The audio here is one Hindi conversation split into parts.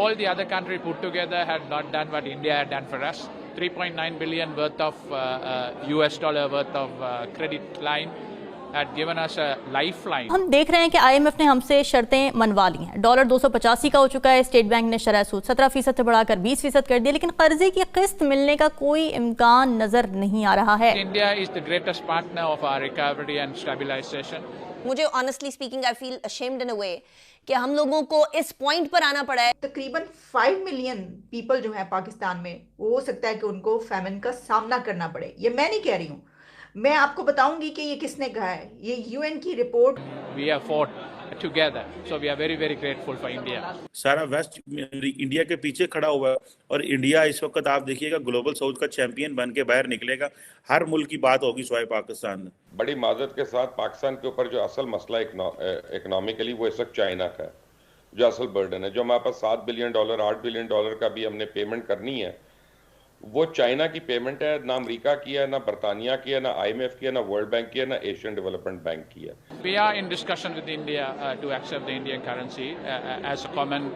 all the other countries put together had not done what India had done for us. 3.9 billion worth of US dollar worth of credit line had given us a lifeline. हम देख रहे हैं कि IMF ने हमसे शर्तें मनवा ली हैं। डॉलर 285 का हो चुका है। स्टेट बैंक ने शरह सूद 17% से बढ़ाकर 20% कर दिया, लेकिन कर्जे की किस्त मिलने का कोई इम्कान नजर नहीं आ रहा है। India is the greatest partner of our recovery and stabilization. मुझे honestly speaking I feel ashamed in a way कि हम लोगों को इस पॉइंट पर आना पड़ा है। तकरीबन 5 मिलियन पीपल जो है पाकिस्तान में, वो हो सकता है कि उनको फैमिन का सामना करना पड़े। ये मैं नहीं कह रही हूँ, मैं आपको बताऊंगी कि ये किसने कहा है। ये यूएन की report. We have fought together, so we are very very grateful for India. सारा वेस्ट इंडिया के पीछे खड़ा हुआ है और इंडिया इस वक्त आप देखिएगा ग्लोबल साउथ का चैंपियन बन के बाहर निकलेगा। हर मुल्क की बात होगी सिवाय पाकिस्तान में। बड़ी माजरत के साथ पाकिस्तान के ऊपर जो असल मसला इकोनॉमिकली वो इस वक्त चाइना का है, जो असल बर्डन है। जो हमारे पास $7 बिलियन, $8 बिलियन का भी हमने पेमेंट करनी है, वो चाइना की पेमेंट है, ना अमेरिका की है, ना बरतानिया की है, ना IMF की है, ना वर्ल्ड बैंक की है, ना एशियन डेवलपमेंट बैंक की है। We are in discussion with India to accept the Indian currency as a common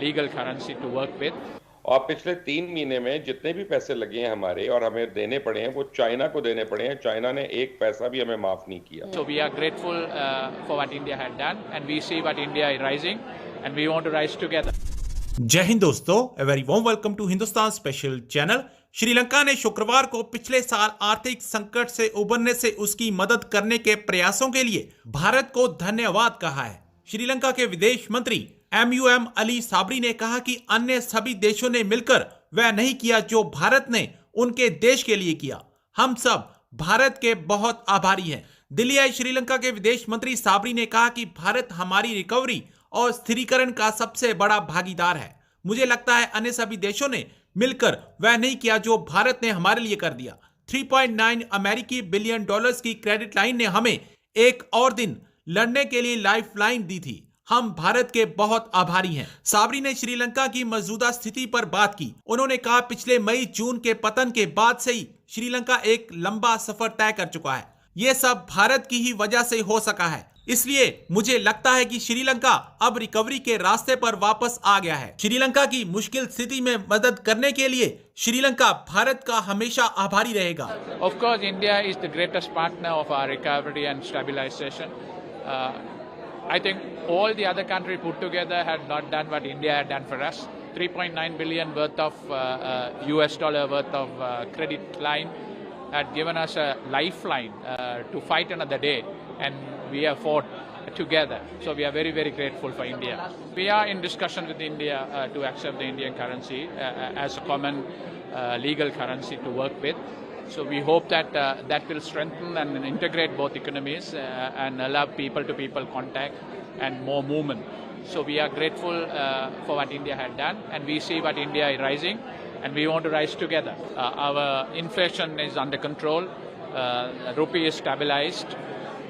legal currency to work with. और पिछले 3 महीने में जितने भी पैसे लगे हैं हमारे और हमें देने पड़े हैं, वो चाइना को देने पड़े हैं। चाइना ने एक पैसा भी हमें माफ नहीं किया। So we are grateful for what India had done, and we see what India is rising, and we want to rise together. जय हिंद दोस्तों, a very warm welcome to Hindustan special channel. Sri Lanka ने शुक्रवार को पिछले साल आर्थिक संकट से उबरने से उसकी मदद करने के प्रयासों के लिए भारत को धन्यवाद कहा है। श्रीलंका के विदेश मंत्री MUM अली साबरी ने कहा कि अन्य सभी देशों ने मिलकर वह नहीं किया जो भारत ने उनके देश के लिए किया। हम सब भारत के बहुत आभारी हैं। दिल्ली आए श्रीलंका के विदेश मंत्री साबरी ने कहा कि भारत हमारी रिकवरी और स्थिरीकरण का सबसे बड़ा भागीदार है। मुझे लगता है अन्य सभी देशों ने मिलकर वह नहीं किया जो भारत ने हमारे लिए कर दिया। 3.9 अमेरिकी बिलियन डॉलर्स की क्रेडिट लाइन ने हमें एक और दिन लड़ने के लिए लाइफ लाइन दी थी। हम भारत के बहुत आभारी हैं। साबरी ने श्रीलंका की मौजूदा स्थिति पर बात की। उन्होंने कहा पिछले मई जून के पतन के बाद से ही श्रीलंका एक लंबा सफर तय कर चुका है। यह सब भारत की ही वजह से हो सका है, इसलिए मुझे लगता है कि श्रीलंका अब रिकवरी के रास्ते पर वापस आ गया है। श्रीलंका की मुश्किल स्थिति में मदद करने के लिए श्रीलंका भारत का हमेशा आभारी रहेगा। Of course, India is the greatest partner of our recovery and stabilization. I think all the other countries put together had not done what India had done for us. 3.9 billion worth of US dollar worth of credit line had given us a lifeline to fight another day, and we have fought together. So we are very very grateful for India. We are in discussion with India to accept the Indian currency as a common legal currency to work with. So we hope that that will strengthen and integrate both economies and allow people to people contact and more movement. So we are grateful for what India had done, and we see what India is rising, and we want to rise together. Our inflation is under control. Rupee is stabilized.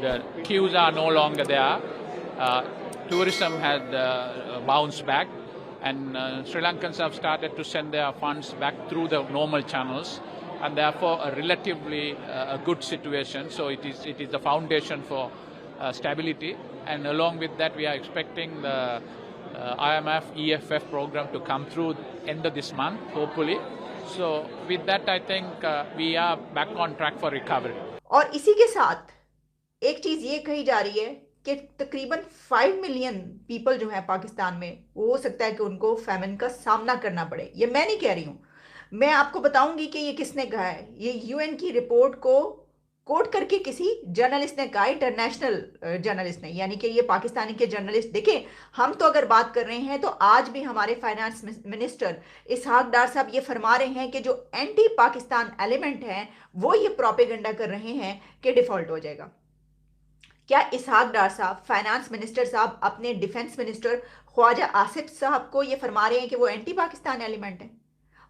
The queues are no longer there. Tourism had bounced back, and Sri Lankans have started to send their funds back through the normal channels, and therefore a relatively a good situation. So it is the foundation for stability, and along with that we are expecting the IMF EFF program to come through end of this month, hopefully. So with that I think we are back on track for recovery. और इसी के साथ एक चीज ये कही जा रही है कि तकरीबन 5 मिलियन पीपल जो है पाकिस्तान में, वो हो सकता है कि उनको फैमिन का सामना करना पड़े। ये मैं नहीं कह रही हूँ, मैं आपको बताऊंगी कि ये किसने कहा है। ये यूएन की रिपोर्ट को कोट करके किसी जर्नलिस्ट ने कहा, इंटरनेशनल जर्नलिस्ट ने, यानी कि ये पाकिस्तानी के जर्नलिस्ट। देखें, हम तो अगर बात कर रहे हैं तो आज भी हमारे फाइनेंस मिनिस्टर इसहाक डार साहब ये फरमा रहे हैं कि जो एंटी पाकिस्तान एलिमेंट हैं वो ये प्रोपेगेंडा कर रहे हैं कि डिफॉल्ट हो जाएगा। क्या इसहाक डार साहब, फाइनेंस मिनिस्टर साहब, अपने डिफेंस मिनिस्टर ख्वाजा आसिफ साहब को ये फरमा रहे हैं कि वो एंटी पाकिस्तान एलिमेंट है?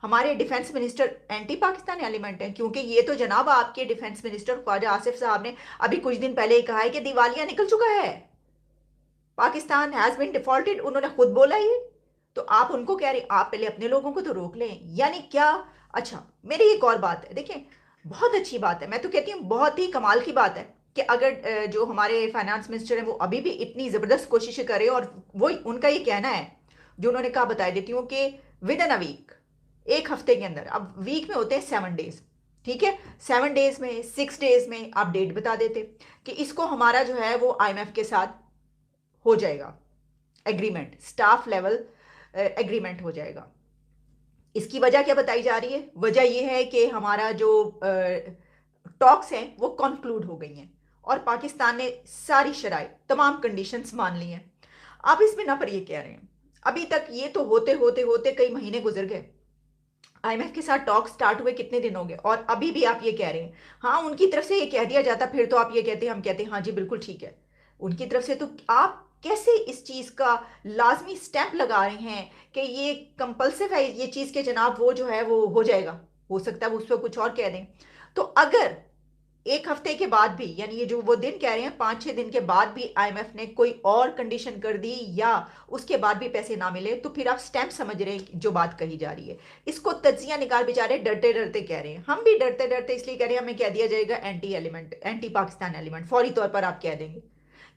हमारे defence minister anti Pakistan element हैं? क्योंकि ये तो जनाब आपके डिफेंस मिनिस्टर ख्वाजा आसिफ साहब ने अभी कुछ दिन पहले ही कहा है कि दिवालिया निकल चुका है, पाकिस्तान हैज बीन डिफॉल्टेड। उन्होंने खुद बोला ये, तो आप उनको कह रहे, आप पहले अपने लोगों को तो रोक लें। यानी क्या? अच्छा, मेरी एक और बात है, देखें, बहुत अच्छी बात है, मैं तो कहती हूँ बहुत ही कमाल की बात है कि अगर जो हमारे फाइनेंस मिनिस्टर हैं वो अभी भी इतनी ज़बरदस्त कोशिशें करें, और वो उनका ये कहना है, जो उन्होंने कहा बता देती हूँ कि विद इन अ वीक, एक हफ्ते के अंदर, अब वीक में होते हैं 7 डेज, ठीक है, 7 डेज में 6 डेज में आप डेट बता देते कि इसको हमारा जो है वो IMF के साथ हो जाएगा एग्रीमेंट, स्टाफ लेवल एग्रीमेंट हो जाएगा। इसकी वजह क्या बताई जा रही है? वजह यह है कि हमारा जो टॉक्स हैं वो कंक्लूड हो गई हैं और पाकिस्तान ने सारी शराइत, तमाम कंडीशंस मान ली हैं। आप इसमें ना पर ये कह रहे हैं, अभी तक ये तो होते होते होते कई महीने गुजर गए, IMF के साथ टॉक स्टार्ट हुए कितने दिन हो गए, और अभी भी आप ये कह रहे हैं। हाँ, उनकी तरफ से ये कह दिया जाता फिर तो आप ये कहते हैं, हम कहते हैं हाँ जी बिल्कुल ठीक है उनकी तरफ से, तो आप कैसे इस चीज का लाजमी स्टैंप लगा रहे हैं कि ये कंपल्सिव है ये चीज के जनाब वो जो है वो हो जाएगा? हो सकता है वो उस पर कुछ और कह दें। तो अगर एक हफ्ते के बाद भी, यानी ये जो वो दिन कह रहे हैं 5-6 दिन के बाद भी IMF ने कोई और कंडीशन कर दी या उसके बाद भी पैसे ना मिले, तो फिर आप स्टैंप समझ रहे हैं जो बात कही जा रही है। इसको तज्जिया निकाल बेचारे डरते डरते कह रहे हैं, हम भी डरते डरते इसलिए कह रहे हैं, हमें कह दिया जाएगा anti element, anti Pakistan element, फौरी तौर पर आप कह देंगे।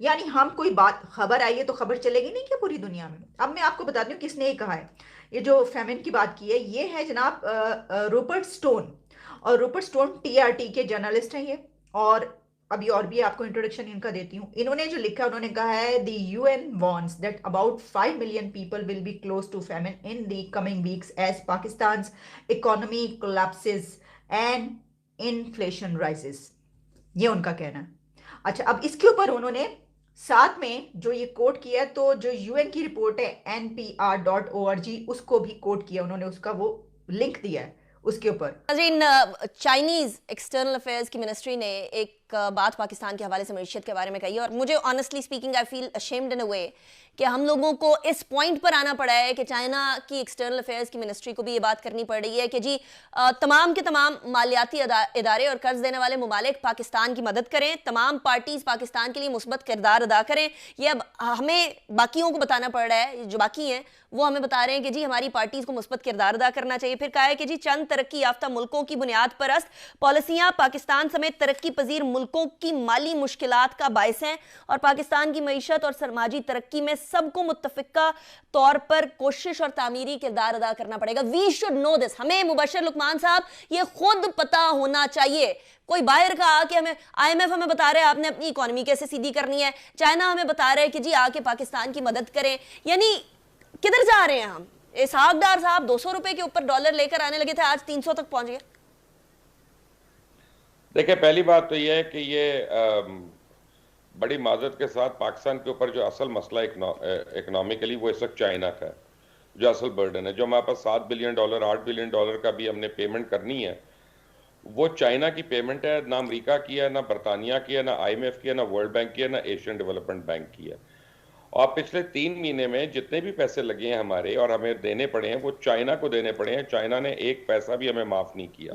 यानी हम कोई बात खबर आई है तो खबर चलेगी नहीं क्या पूरी दुनिया में? अब मैं आपको बताती हूँ किसने ये कहा है। ये जो फेमिन की बात की है ये है जनाब रूपर्ट स्टोन, और रूपर्ट स्टोन TRT के जर्नलिस्ट हैं ये, और अभी और भी आपको इंट्रोडक्शन इनका देती हूँ। इन्होंने जो लिखा उन्होंने कहा है the UN warns that about 5 million people will be close to famine in the coming weeks as Pakistan's economy collapses and inflation rises। ये उनका कहना है। अच्छा, अब इसके ऊपर उन्होंने साथ में जो ये कोट किया, तो जो UN की रिपोर्ट है NPR.org उसको भी कोट किया उन्होंने, उसका वो लिंक दिया है उसके ऊपर। चाइनीज एक्सटर्नल अफेयर्स की मिनिस्ट्री ने एक बात पाकिस्तान के हवाले से मईशत के बारे में कही, और मुझे honestly speaking I feel ashamed in a way कि हम लोगों को इस पॉइंट पर आना पड़ा है कि चाइना की एक्सटर्नल अफेयर्स की मिनिस्ट्री को भी ये बात करनी पड़ रही है कि जी तमाम के तमाम मालियाती इदारे और कर्ज देने वाले ममालिक पाकिस्तान की मदद करें, तमाम पार्टीज पाकिस्तान के लिए मुस्बत किरदार अदा करें। ये अब हमें बाकियों को बताना पड़ रहा है, जो बाकी हैं वो हमें बता रहे हैं कि जी हमारी पार्टीज को मुस्बत किरदार अदा करना चाहिए। फिर कहा है कि जी चंद तरक्की याफ्ता मुल्कों की बुनियाद परस्त पॉलिसियां पाकिस्तान समेत तरक्की पजीर मुल्कों की माली मुश्किलात का बायस हैं और पाकिस्तान की मईशत और समाजी तरक्की में सबको मुत्तफिका तौर पर कोशिश और तामीरी किरदार अदा करना पड़ेगा। वी शुड नो दिस, हमें मुबशर लुकमान साहब ये खुद पता होना चाहिए। कोई बाहर का आके हमें, IMF हमें बता रहे हैं आपने अपनी इकोनॉमी कैसे सीधी करनी है, चाइना हमें बता रहे हैं कि जी आके पाकिस्तान की मदद करें, यानी किधर जा रहे हैं हम? इसहाकदार साहब 200 रुपए के ऊपर डॉलर लेकर आने लगे थे, आज 300 तक पहुंच गए। देखिए, पहली बात तो यह है कि ये बड़ी माजरत के साथ पाकिस्तान के ऊपर जो असल मसला इकोनॉमिकली वो इस वक्त चाइना का है, जो असल बर्डन है, जो हमारे पास $7 बिलियन 8 बिलियन डॉलर का भी हमने पेमेंट करनी है, वो चाइना की पेमेंट है, ना अमेरिका की है, ना बरतानिया की है, ना IMF की है, ना वर्ल्ड बैंक की है, ना एशियन डेवलपमेंट बैंक की है। और पिछले 3 महीने में जितने भी पैसे लगे हैं हमारे और हमें देने पड़े हैं वो चाइना को देने पड़े हैं। चाइना ने एक पैसा भी हमें माफ नहीं किया।